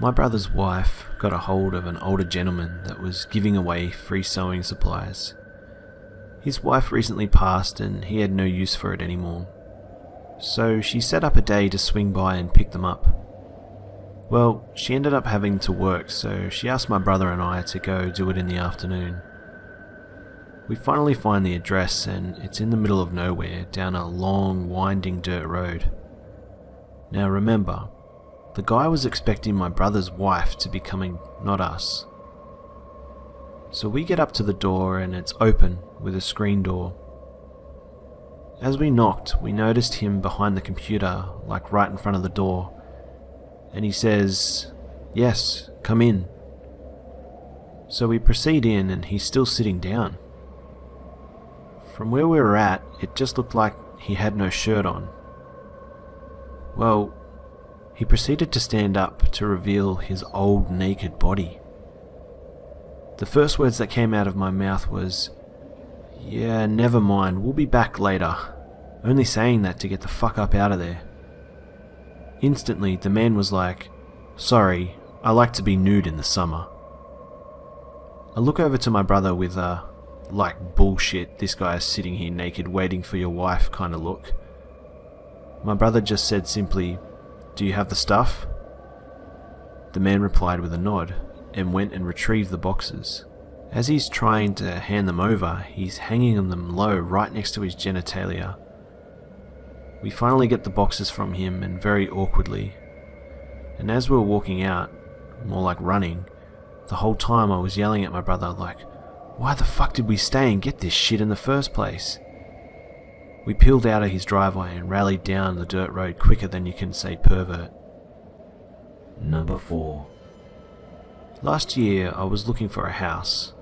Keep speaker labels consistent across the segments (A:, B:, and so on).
A: My brother's wife got a hold of an older gentleman that was giving away free sewing supplies. His wife recently passed and he had no use for it anymore. So she set up a day to swing by and pick them up. Well, she ended up having to work, so she asked my brother and I to go do it in the afternoon. We finally find the address and it's in the middle of nowhere down a long, winding dirt road. Now remember, the guy was expecting my brother's wife to be coming, not us. So we get up to the door and it's open with a screen door. As we knocked, we noticed him behind the computer, like right in front of the door. And he says, "Yes, come in." So we proceed in and he's still sitting down. From where we were at, it just looked like he had no shirt on. Well, he proceeded to stand up to reveal his old naked body. The first words that came out of my mouth was, "Yeah, never mind, we'll be back later," only saying that to get the fuck up out of there. Instantly, the man was like, "Sorry, I like to be nude in the summer." I look over to my brother with a, like, bullshit, this guy is sitting here naked waiting for your wife kind of look. My brother just said simply, "Do you have the stuff?" The man replied with a nod and went and retrieved the boxes. As he's trying to hand them over, he's hanging them low right next to his genitalia. We finally get the boxes from him and very awkwardly. And as we were walking out, more like running, the whole time I was yelling at my brother like, "Why the fuck did we stay and get this shit in the first place?" We peeled out of his driveway and rallied down the dirt road quicker than you can say pervert.
B: Number 4.
A: Last year I was looking for a house.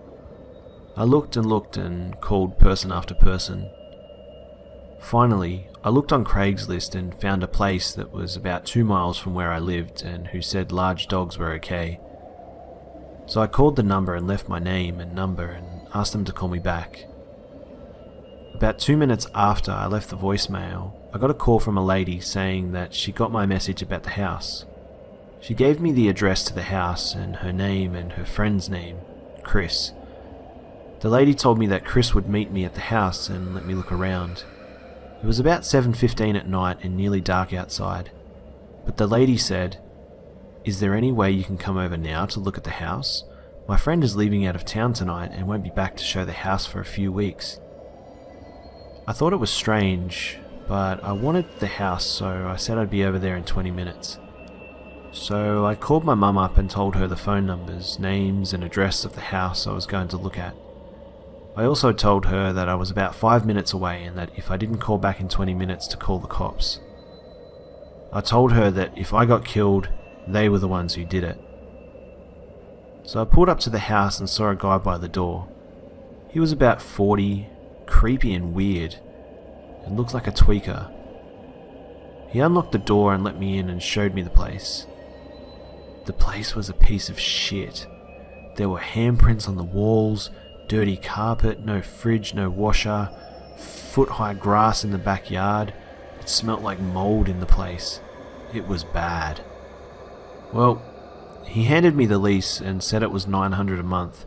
A: I looked and called person after person. Finally, I looked on Craigslist and found a place that was about 2 miles from where I lived and who said large dogs were okay. So I called the number and left my name and number and asked them to call me back. About 2 minutes after I left the voicemail, I got a call from a lady saying that she got my message about the house. She gave me the address to the house and her name and her friend's name, Chris. The lady told me that Chris would meet me at the house and let me look around. It was about 7:15 at night and nearly dark outside, but the lady said, "Is there any way you can come over now to look at the house? My friend is leaving out of town tonight and won't be back to show the house for a few weeks." I thought it was strange, but I wanted the house, so I said I'd be over there in 20 minutes. So I called my mum up and told her the phone numbers, names and address of the house I was going to look at. I also told her that I was about 5 minutes away and that if I didn't call back in 20 minutes to call the cops. I told her that if I got killed, they were the ones who did it. So I pulled up to the house and saw a guy by the door. He was about 40, creepy and weird, and looked like a tweaker. He unlocked the door and let me in and showed me the place. The place was a piece of shit. There were handprints on the walls, dirty carpet, no fridge, no washer, foot-high grass in the backyard. It smelt like mold in the place. It was bad. Well, he handed me the lease and said it was $900 a month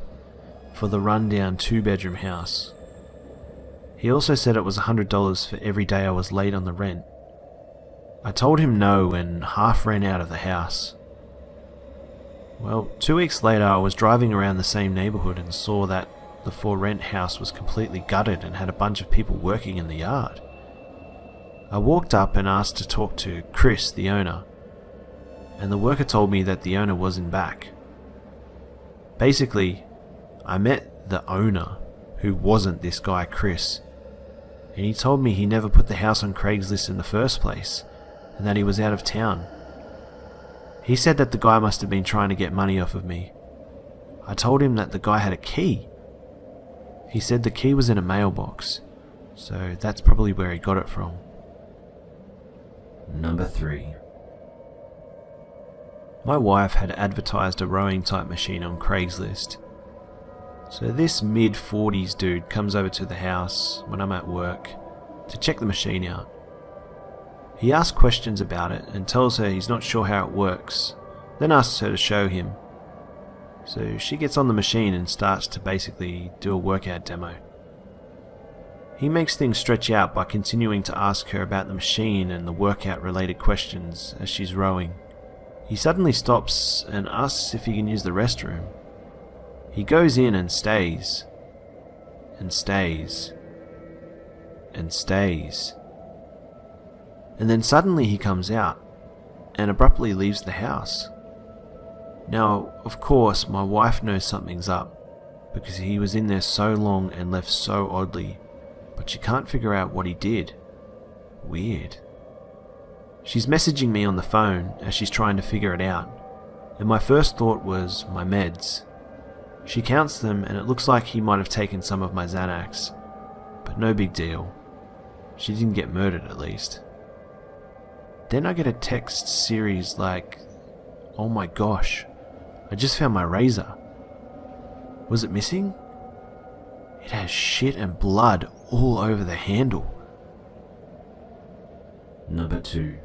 A: for the rundown 2-bedroom house. He also said it was $100 for every day I was late on the rent. I told him no and half ran out of the house. Well, 2 weeks later I was driving around the same neighbourhood and saw that the for-rent house was completely gutted and had a bunch of people working in the yard. I walked up and asked to talk to Chris, the owner, and the worker told me that the owner wasn't back. Basically, I met the owner, who wasn't this guy Chris, and he told me he never put the house on Craigslist in the first place, and that he was out of town. He said that the guy must have been trying to get money off of me. I told him that the guy had a key. He said the key was in a mailbox, so that's probably where he got it from.
B: Number 3.
A: My wife had advertised a rowing type machine on Craigslist. So this mid-40s dude comes over to the house when I'm at work to check the machine out. He asks questions about it and tells her he's not sure how it works, then asks her to show him. So she gets on the machine and starts to basically do a workout demo. He makes things stretch out by continuing to ask her about the machine and the workout related questions as she's rowing. He suddenly stops and asks if he can use the restroom. He goes in and stays, and stays, and stays. And then suddenly he comes out and abruptly leaves the house. Now, of course, my wife knows something's up because he was in there so long and left so oddly, but she can't figure out what he did. Weird. She's messaging me on the phone as she's trying to figure it out, and my first thought was my meds. She counts them and it looks like he might have taken some of my Xanax, but no big deal. She didn't get murdered at least. Then I get a text series like, "Oh my gosh, I just found my razor. Was it missing? It has shit and blood all over the handle."
B: Number 2.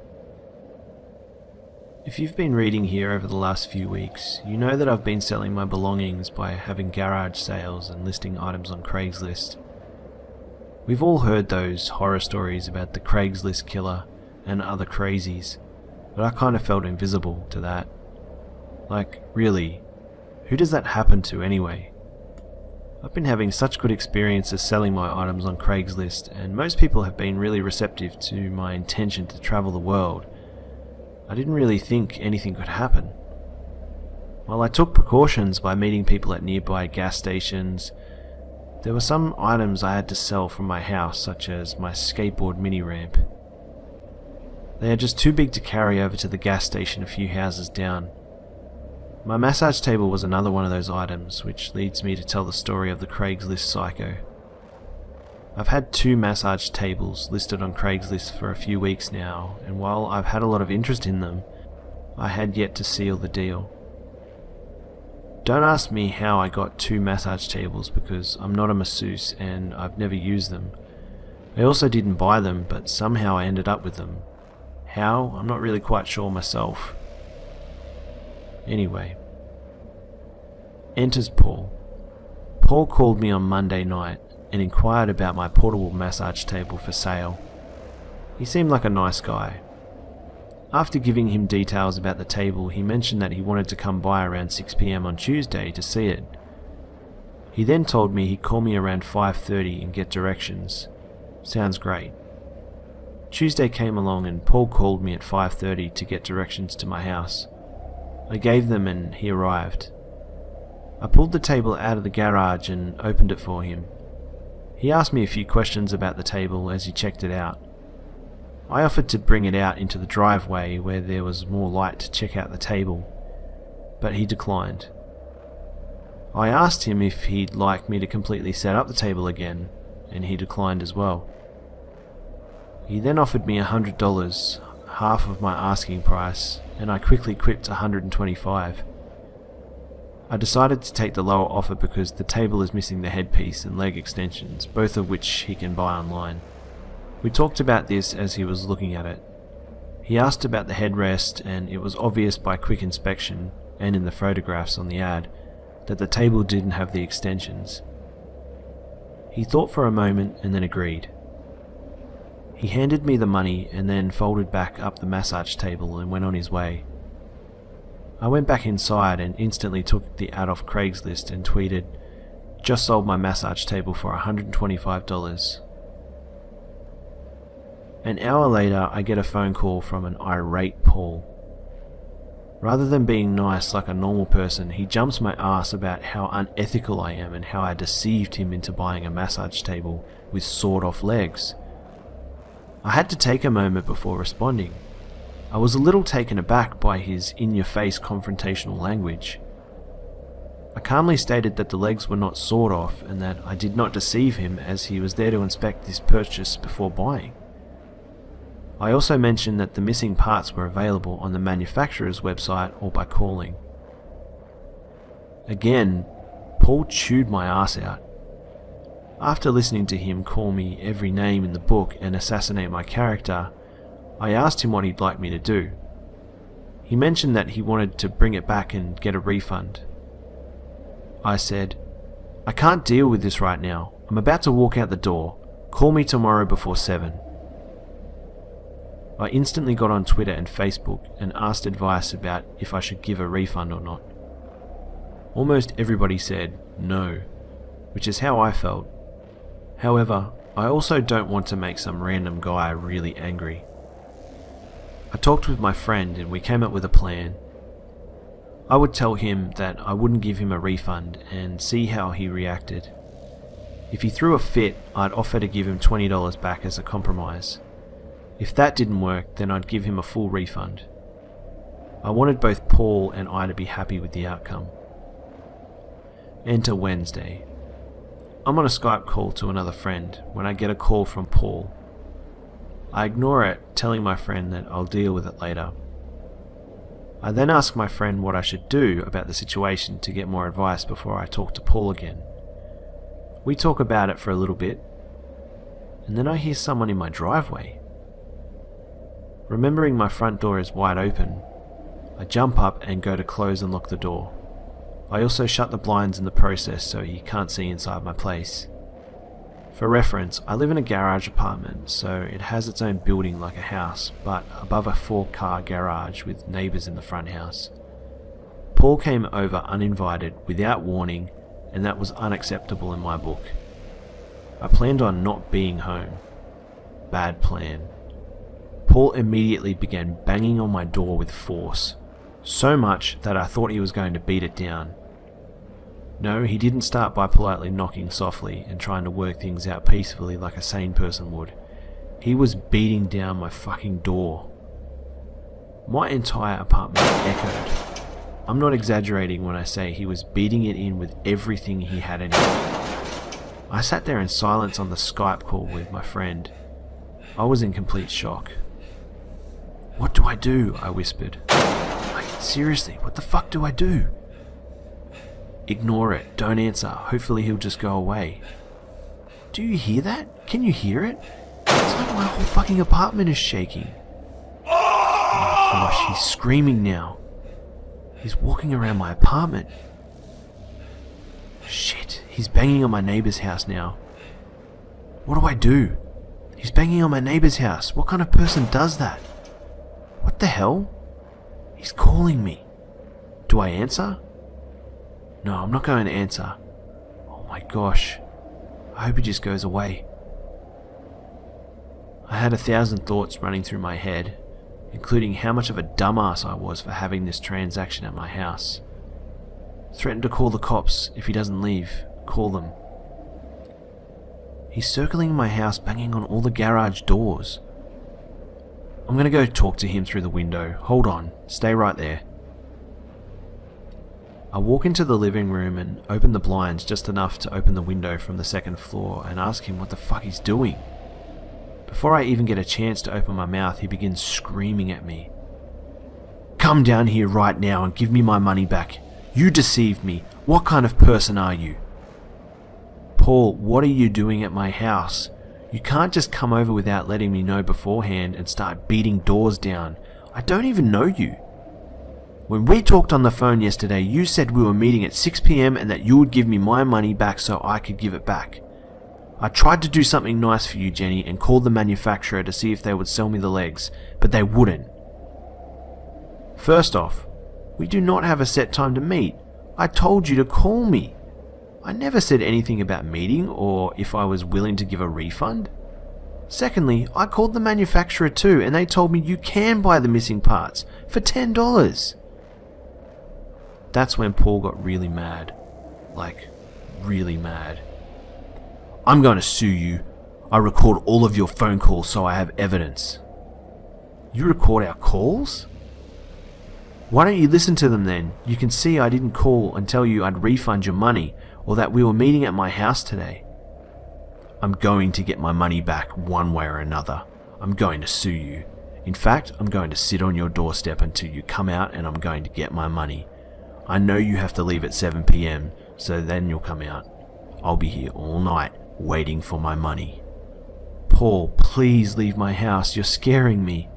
A: If you've been reading here over the last few weeks, you know that I've been selling my belongings by having garage sales and listing items on Craigslist. We've all heard those horror stories about the Craigslist killer and other crazies, but I kind of felt invisible to that. Like, really, who does that happen to anyway? I've been having such good experiences selling my items on Craigslist, and most people have been really receptive to my intention to travel the world. I didn't really think anything could happen. While I took precautions by meeting people at nearby gas stations, there were some items I had to sell from my house, such as my skateboard mini ramp. They are just too big to carry over to the gas station a few houses down. My massage table was another one of those items, which leads me to tell the story of the Craigslist psycho. I've had 2 massage tables listed on Craigslist for a few weeks now, and while I've had a lot of interest in them, I had yet to seal the deal. Don't ask me how I got 2 massage tables because I'm not a masseuse and I've never used them. I also didn't buy them, but somehow I ended up with them. How? I'm not really quite sure myself. Anyway. Enters Paul. Paul called me on Monday night and inquired about my portable massage table for sale. He seemed like a nice guy. After giving him details about the table, he mentioned that he wanted to come by around 6 PM on Tuesday to see it. He then told me he'd call me around 5:30 and get directions. Sounds great. Tuesday came along and Paul called me at 5:30 to get directions to my house. I gave them and he arrived. I pulled the table out of the garage and opened it for him. He asked me a few questions about the table as he checked it out. I offered to bring it out into the driveway where there was more light to check out the table, but he declined. I asked him if he'd like me to completely set up the table again, and he declined as well. He then offered me $100, half of my asking price, and I quickly quipped $125. I decided to take the lower offer because the table is missing the headpiece and leg extensions, both of which he can buy online. We talked about this as he was looking at it. He asked about the headrest, and it was obvious by quick inspection, and in the photographs on the ad, that the table didn't have the extensions. He thought for a moment and then agreed. He handed me the money and then folded back up the massage table and went on his way. I went back inside and instantly took the ad off Craigslist and tweeted, "Just sold my massage table for $125. An hour later, I get a phone call from an irate Paul. Rather than being nice like a normal person, he jumps my ass about how unethical I am and how I deceived him into buying a massage table with sawed-off legs. I had to take a moment before responding. I was a little taken aback by his in-your-face confrontational language. I calmly stated that the legs were not sawed off and that I did not deceive him as he was there to inspect this purchase before buying. I also mentioned that the missing parts were available on the manufacturer's website or by calling. Again, Paul chewed my ass out. After listening to him call me every name in the book and assassinate my character, I asked him what he'd like me to do. He mentioned that he wanted to bring it back and get a refund. I said, "I can't deal with this right now. I'm about to walk out the door. Call me tomorrow before 7. I instantly got on Twitter and Facebook and asked advice about if I should give a refund or not. Almost everybody said no, which is how I felt. However, I also don't want to make some random guy really angry. I talked with my friend and we came up with a plan. I would tell him that I wouldn't give him a refund and see how he reacted. If he threw a fit, I'd offer to give him $20 back as a compromise. If that didn't work, then I'd give him a full refund. I wanted both Paul and I to be happy with the outcome. Enter Wednesday. I'm on a Skype call to another friend when I get a call from Paul. I ignore it, telling my friend that I'll deal with it later. I then ask my friend what I should do about the situation to get more advice before I talk to Paul again. We talk about it for a little bit, and then I hear someone in my driveway. Remembering my front door is wide open, I jump up and go to close and lock the door. I also shut the blinds in the process so he can't see inside my place. For reference, I live in a garage apartment, so it has its own building like a house, but above a 4-car garage with neighbours in the front house. Paul came over uninvited, without warning, and that was unacceptable in my book. I planned on not being home. Bad plan. Paul immediately began banging on my door with force, so much that I thought he was going to beat it down. No, he didn't start by politely knocking softly and trying to work things out peacefully like a sane person would. He was beating down my fucking door. My entire apartment echoed. I'm not exaggerating when I say he was beating it in with everything he had in him. I sat there in silence on the Skype call with my friend. I was in complete shock. "What do I do?" I whispered. Like, seriously, what the fuck do I do? "Ignore it, don't answer, hopefully he'll just go away." "Do you hear that? Can you hear it? It's like my whole fucking apartment is shaking." Oh my gosh, he's screaming now. He's walking around my apartment. Shit, he's banging on my neighbour's house now. What do I do? He's banging on my neighbour's house. What kind of person does that? What the hell? He's calling me. Do I answer? No, I'm not going to answer. Oh my gosh. I hope he just goes away. I had 1,000 thoughts running through my head, including how much of a dumbass I was for having this transaction at my house. Threatened to call the cops if he doesn't leave. Call them. He's circling my house, banging on all the garage doors. I'm gonna go talk to him through the window. Hold on, stay right there. I walk into the living room and open the blinds just enough to open the window from the second floor and ask him what the fuck he's doing. Before I even get a chance to open my mouth, he begins screaming at me. "Come down here right now and give me my money back. You deceived me. What kind of person are you?" "Paul, what are you doing at my house? You can't just come over without letting me know beforehand and start beating doors down. I don't even know you. When we talked on the phone yesterday, you said we were meeting at 6 PM and that you would give me my money back so I could give it back. I tried to do something nice for you, Jenny, and called the manufacturer to see if they would sell me the legs, but they wouldn't. First off, we do not have a set time to meet. I told you to call me. I never said anything about meeting or if I was willing to give a refund. Secondly, I called the manufacturer too and they told me you can buy the missing parts for $10. That's when Paul got really mad. Like, really mad. "I'm going to sue you. I record all of your phone calls so I have evidence." "You record our calls? Why don't you listen to them then? You can see I didn't call and tell you I'd refund your money or that we were meeting at my house today." "I'm going to get my money back one way or another. I'm going to sue you. In fact, I'm going to sit on your doorstep until you come out and I'm going to get my money. I know you have to leave at 7 PM, so then you'll come out. I'll be here all night waiting for my money." "Paul, please leave my house. You're scaring me.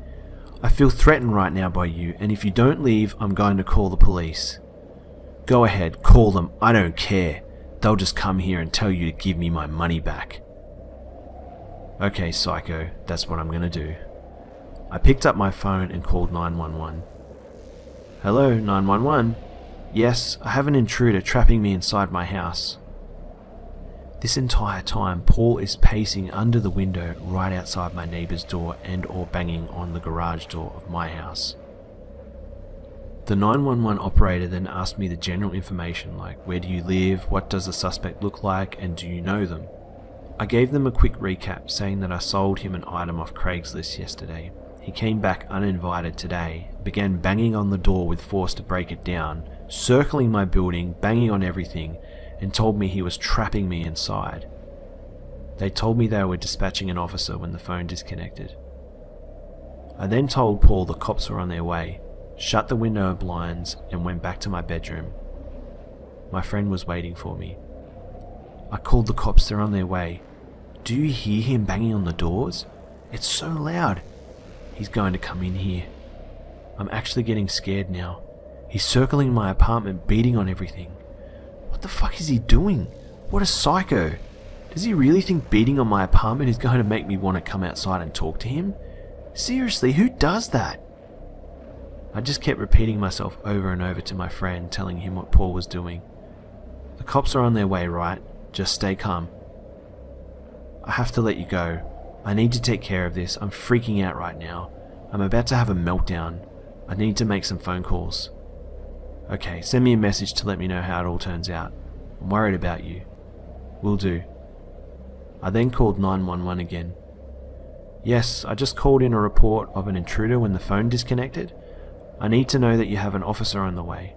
A: I feel threatened right now by you, and if you don't leave, I'm going to call the police. Go ahead, call them, I don't care. They'll just come here and tell you to give me my money back. Okay, psycho, that's what I'm gonna do. I picked up my phone and called 911. Hello, 911? Yes, I have an intruder trapping me inside my house. This entire time, Paul is pacing under the window right outside my neighbour's door and or banging on the garage door of my house. The 911 operator then asked me the general information like where do you live, what does the suspect look like, and do you know them? I gave them a quick recap saying that I sold him an item off Craigslist yesterday. He came back uninvited today, began banging on the door with force to break it down, circling my building, banging on everything, and told me he was trapping me inside. They told me they were dispatching an officer when the phone disconnected. I then told Paul the cops were on their way, shut the window blinds, and went back to my bedroom. My friend was waiting for me. I called the cops, they're on their way. Do you hear him banging on the doors? It's so loud. He's going to come in here. I'm actually getting scared now. He's circling my apartment, beating on everything. What the fuck is he doing? What a psycho. Does he really think beating on my apartment is going to make me want to come outside and talk to him? Seriously, who does that? I just kept repeating myself over and over to my friend, telling him what Paul was doing. The cops are on their way, right? Just stay calm. I have to let you go. I need to take care of this. I'm freaking out right now. I'm about to have a meltdown. I need to make some phone calls. Okay, send me a message to let me know how it all turns out. I'm worried about you. Will do. I then called 911 again. Yes, I just called in a report of an intruder when the phone disconnected. I need to know that you have an officer on the way.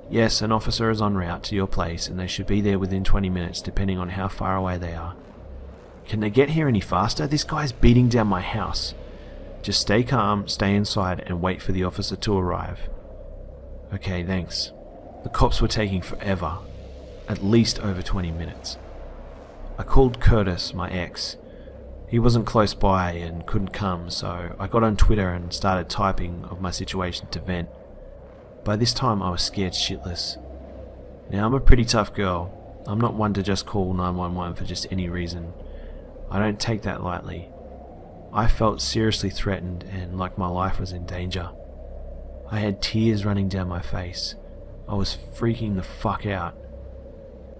A: Yes, an officer is en route to your place and they should be there within 20 minutes depending on how far away they are. Can they get here any faster? This guy's beating down my house. Just stay calm, stay inside and wait for the officer to arrive. Okay, thanks. The cops were taking forever, at least over 20 minutes. I called Curtis, my ex. He wasn't close by and couldn't come, so I got on Twitter and started typing of my situation to vent. By this time I was scared shitless. Now I'm a pretty tough girl. I'm not one to just call 911 for just any reason. I don't take that lightly. I felt seriously threatened and like my life was in danger. I had tears running down my face. I was freaking the fuck out.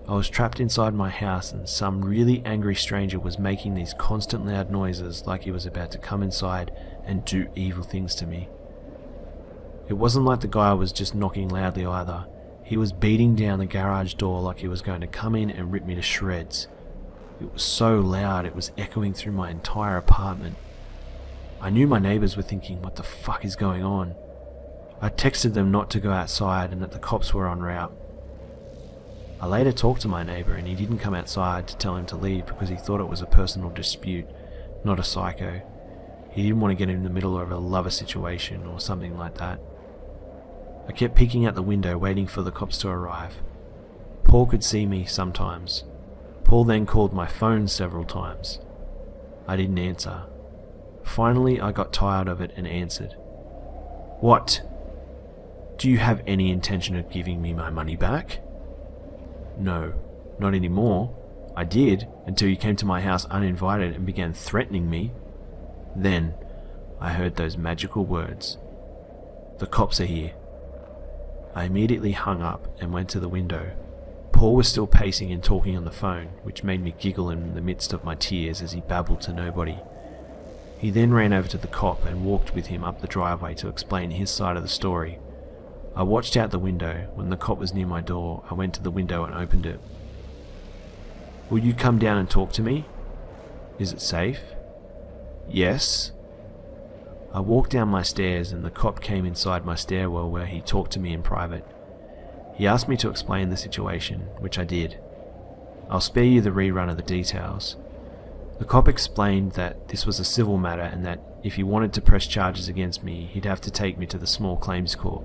A: I was trapped inside my house and some really angry stranger was making these constant loud noises like he was about to come inside and do evil things to me. It wasn't like the guy was just knocking loudly either. He was beating down the garage door like he was going to come in and rip me to shreds. It was so loud it was echoing through my entire apartment. I knew my neighbours were thinking, what the fuck is going on? I texted them not to go outside and that the cops were en route. I later talked to my neighbour and he didn't come outside to tell him to leave because he thought it was a personal dispute, not a psycho. He didn't want to get in the middle of a lover situation or something like that. I kept peeking out the window waiting for the cops to arrive. Paul could see me sometimes. Paul then called my phone several times. I didn't answer. Finally I got tired of it and answered. What? Do you have any intention of giving me my money back? No, not anymore. I did, until you came to my house uninvited and began threatening me. Then, I heard those magical words. The cops are here. I immediately hung up and went to the window. Paul was still pacing and talking on the phone, which made me giggle in the midst of my tears as he babbled to nobody. He then ran over to the cop and walked with him up the driveway to explain his side of the story. I watched out the window. When the cop was near my door, I went to the window and opened it. Will you come down and talk to me? Is it safe? Yes. I walked down my stairs and the cop came inside my stairwell where he talked to me in private. He asked me to explain the situation, which I did. I'll spare you the rerun of the details. The cop explained that this was a civil matter and that if he wanted to press charges against me, he'd have to take me to the small claims court.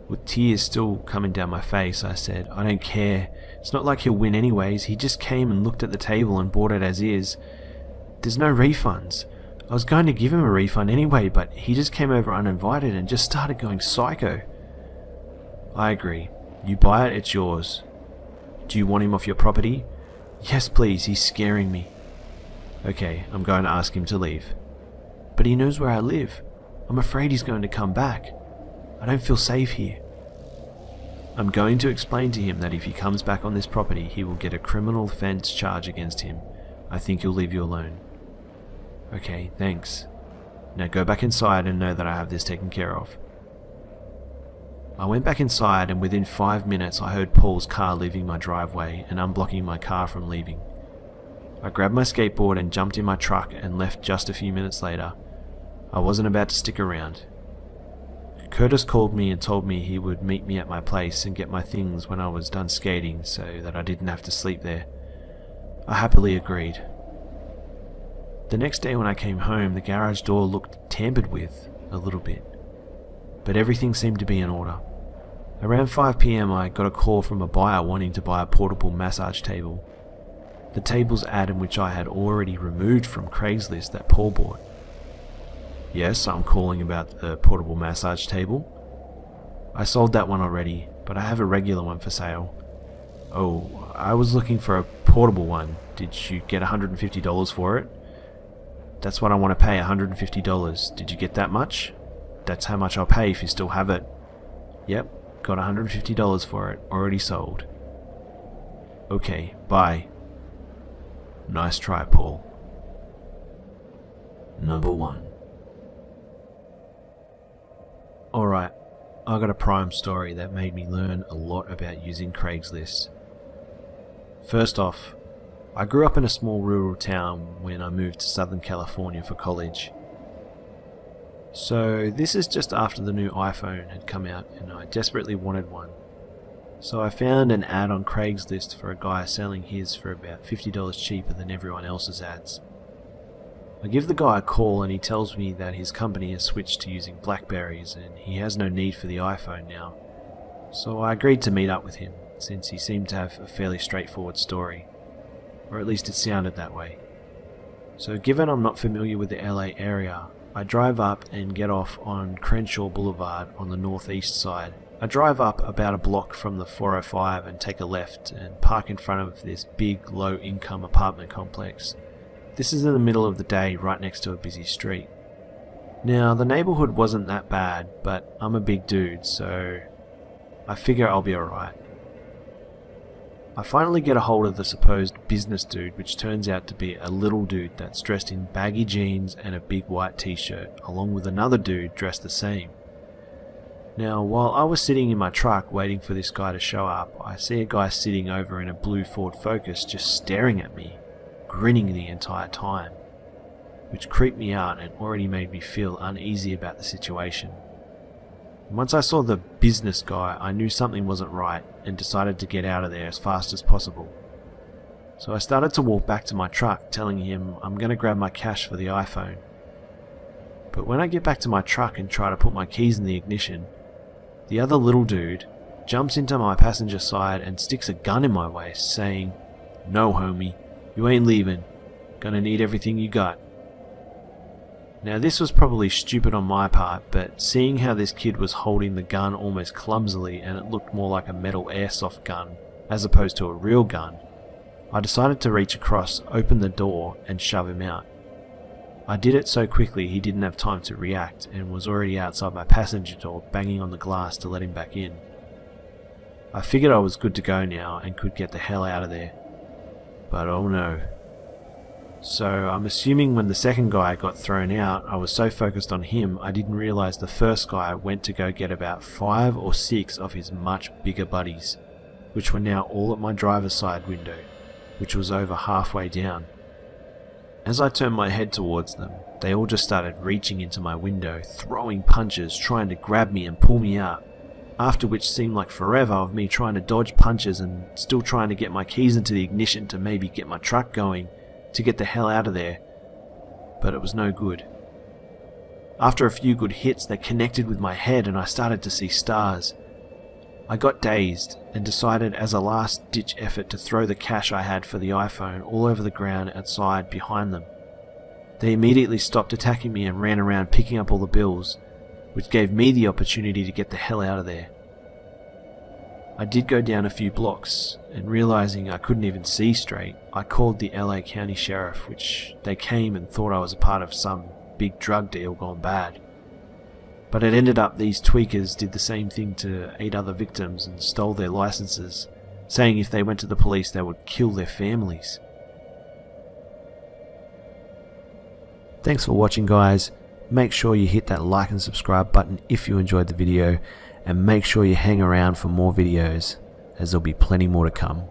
A: With tears still coming down my face, I said, I don't care. It's not like he'll win anyways. He just came and looked at the table and bought it as is. There's no refunds. I was going to give him a refund anyway, but he just came over uninvited and just started going psycho. I agree. You buy it, it's yours. Do you want him off your property? Yes, please, he's scaring me. Okay, I'm going to ask him to leave. But he knows where I live. I'm afraid he's going to come back. I don't feel safe here. I'm going to explain to him that if he comes back on this property, he will get a criminal offence charge against him. I think he'll leave you alone. Okay, thanks. Now go back inside and know that I have this taken care of. I went back inside, and within 5 minutes I heard Paul's car leaving my driveway and unblocking my car from leaving. I grabbed my skateboard and jumped in my truck and left just a few minutes later. I wasn't about to stick around. Curtis called me and told me he would meet me at my place and get my things when I was done skating so that I didn't have to sleep there. I happily agreed. The next day when I came home, the garage door looked tampered with a little bit, but everything seemed to be in order. Around 5 PM I got a call from a buyer wanting to buy a portable massage table. The table's ad in which I had already removed from Craigslist that Paul bought. Yes, I'm calling about the portable massage table. I sold that one already, but I have a regular one for sale. Oh, I was looking for a portable one. Did you get $150 for it? That's what I want to pay, $150. Did you get that much? That's how much I'll pay if you still have it. Yep, got $150 for it, already sold. Okay, bye. Nice try, Paul.
B: Number 1.
A: Alright, I got a prime story that made me learn a lot about using Craigslist. First off, I grew up in a small rural town when I moved to Southern California for college. So this is just after the new iPhone had come out and I desperately wanted one. So I found an ad on Craigslist for a guy selling his for about $50 cheaper than everyone else's ads. I give the guy a call and he tells me that his company has switched to using Blackberries and he has no need for the iPhone now. So I agreed to meet up with him, since he seemed to have a fairly straightforward story. Or at least it sounded that way. So given I'm not familiar with the LA area, I drive up and get off on Crenshaw Boulevard on the northeast side. I drive up about a block from the 405 and take a left and park in front of this big low-income apartment complex. This is in the middle of the day, right next to a busy street. Now, the neighborhood wasn't that bad, but I'm a big dude, so I figure I'll be alright. I finally get a hold of the supposed business dude, which turns out to be a little dude that's dressed in baggy jeans and a big white t-shirt, along with another dude dressed the same. Now, while I was sitting in my truck waiting for this guy to show up, I see a guy sitting over in a blue Ford Focus just staring at me, grinning the entire time, which creeped me out and already made me feel uneasy about the situation. Once I saw the business guy, I knew something wasn't right and decided to get out of there as fast as possible. So I started to walk back to my truck, telling him I'm going to grab my cash for the iPhone. But when I get back to my truck and try to put my keys in the ignition, the other little dude jumps into my passenger side and sticks a gun in my waist, saying, "No, homie, you ain't leaving. Gonna need everything you got." Now this was probably stupid on my part, but seeing how this kid was holding the gun almost clumsily and it looked more like a metal airsoft gun as opposed to a real gun, I decided to reach across, open the door and shove him out. I did it so quickly he didn't have time to react and was already outside my passenger door banging on the glass to let him back in. I figured I was good to go now and could get the hell out of there. But oh no. So I'm assuming when the second guy got thrown out, I was so focused on him I didn't realize the first guy went to go get about 5 or 6 of his much bigger buddies, which were now all at my driver's side window, which was over halfway down. As I turned my head towards them, they all just started reaching into my window, throwing punches, trying to grab me and pull me out, after which seemed like forever of me trying to dodge punches and still trying to get my keys into the ignition to maybe get my truck going, to get the hell out of there, but it was no good. After a few good hits, they connected with my head and I started to see stars. I got dazed and decided as a last-ditch effort to throw the cash I had for the iPhone all over the ground outside behind them. They immediately stopped attacking me and ran around picking up all the bills, which gave me the opportunity to get the hell out of there. I did go down a few blocks, and realizing I couldn't even see straight, I called the LA County Sheriff, which they came and thought I was a part of some big drug deal gone bad. But it ended up these tweakers did the same thing to 8 other victims and stole their licenses, saying if they went to the police they would kill their families. Thanks for watching, guys. Make sure you hit that like and subscribe button if you enjoyed the video, and make sure you hang around for more videos, as there'll be plenty more to come.